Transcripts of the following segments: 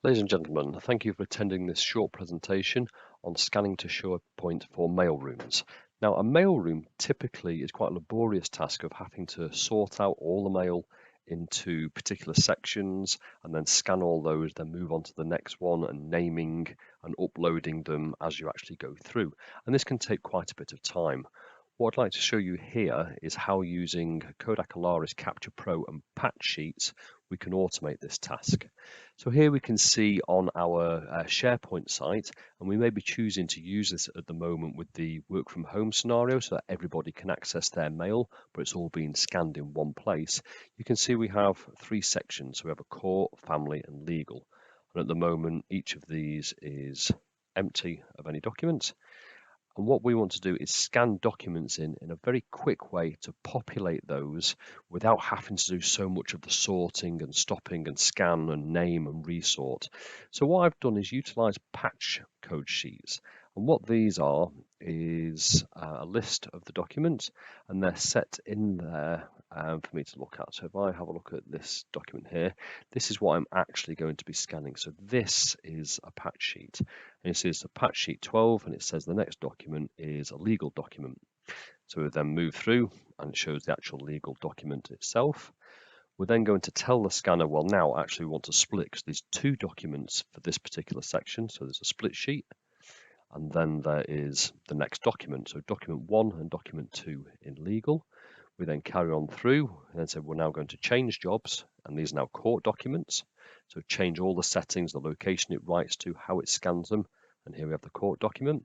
Ladies and gentlemen, thank you for attending this short presentation on scanning to SharePoint for mailrooms. Now, a mailroom typically is quite a laborious task of having to sort out all the mail into particular sections and then scan all those, then move on to the next one and naming and uploading them as you actually go through. And this can take quite a bit of time. What I'd like to show you here is how using Kodak Capture Pro and patch sheets we can automate this task. So here we can see on our SharePoint site, and we may be choosing to use this at the moment with the work from home scenario so that everybody can access their mail, but it's all being scanned in one place. You can see we have three sections. So we have a court, family, and legal. And at the moment, each of these is empty of any documents. And what we want to do is scan documents in a very quick way to populate those without having to do so much of the sorting and stopping and scan and name and resort. So what I've done is utilize patch code sheets. And what these are is a list of the documents, and they're set in there for me to look at. So if I have a look at this document here, this is what I'm actually going to be scanning. So this is a patch sheet. And you see it's a patch sheet 12, and it says the next document is a legal document. So we then move through, and it shows the actual legal document itself. We're then going to tell the scanner, well, now actually we want to split because there's two documents for this particular section. So there's a split sheet, and then there is the next document. So document 1 and document 2 in legal. We then carry on through and then say we're now going to change jobs, and these are now court documents. So change all the settings, the location it writes to, how it scans them, and here we have the court document.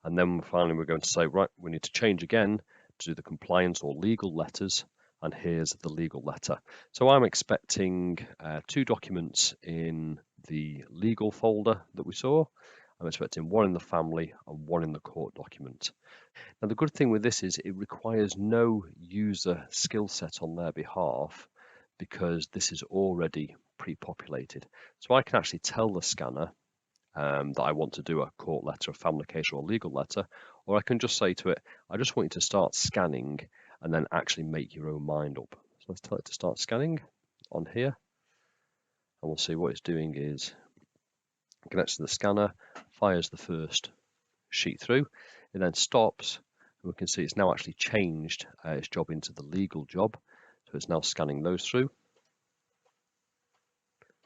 And then finally we're going to say, right, we need to change again to do the compliance or legal letters, and here's the legal letter. So I'm expecting two documents in the legal folder that we saw. I'm expecting one in the family and one in the court document. Now, the good thing with this is it requires no user skill set on their behalf because this is already pre-populated. So I can actually tell the scanner that I want to do a court letter, a family case, or a legal letter, or I can just say to it, I just want you to start scanning and then actually make your own mind up. So let's tell it to start scanning on here, and we'll see what it's doing is connects to the scanner, fires the first sheet through, it then stops, and we can see it's now actually changed its job into the legal job. So it's now scanning those through.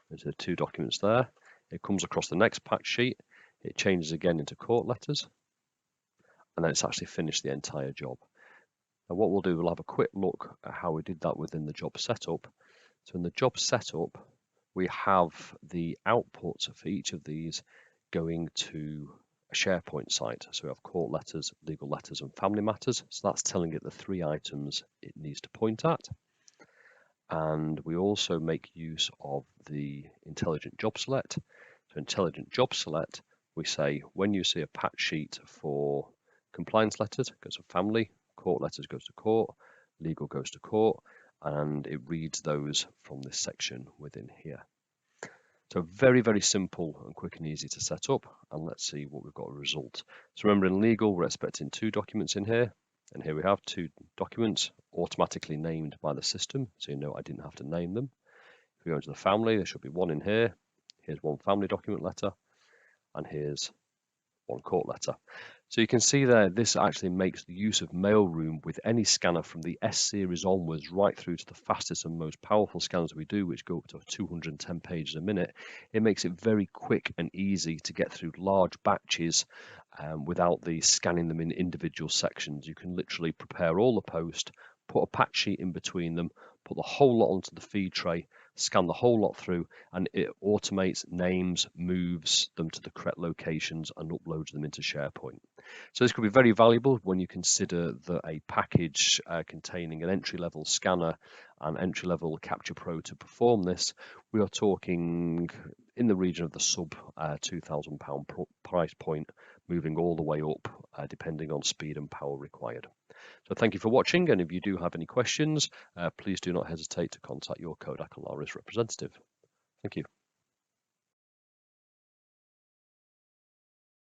There's the two documents there. It comes across the next patch sheet, it changes again into court letters, and then it's actually finished the entire job. Now what we'll do, we'll have a quick look at how we did that within the job setup. So in the job setup, we have the output for each of these going to a SharePoint site. So we have court letters, legal letters, and family matters. So that's telling it the three items it needs to point at. And we also make use of the intelligent job select. So intelligent job select, we say when you see a patch sheet for compliance letters, it goes to family, court letters goes to court, legal goes to court, and it reads those from this section within here. So very, very simple and quick and easy to set up. And let's see what we've got a result. So remember, in legal, we're expecting two documents in here. And here we have two documents automatically named by the system. So you know I didn't have to name them. If we go into the family, there should be one in here. Here's one family document letter. And here's one court letter. So you can see there, this actually makes the use of mailroom with any scanner from the S series onwards right through to the fastest and most powerful scanners we do, which go up to 210 pages a minute. It makes it very quick and easy to get through large batches without the scanning them in individual sections. You can literally prepare all the post, put a patch sheet in between them, put the whole lot onto the feed tray, scan the whole lot through, and it automates names, moves them to the correct locations, and uploads them into SharePoint. So this could be very valuable when you consider that a package containing an entry-level scanner and entry-level Capture Pro to perform this, we are talking in the region of the sub £2,000 price point, moving all the way up depending on speed and power required. So thank you for watching, and if you do have any questions, please do not hesitate to contact your Kodak representative. Thank you.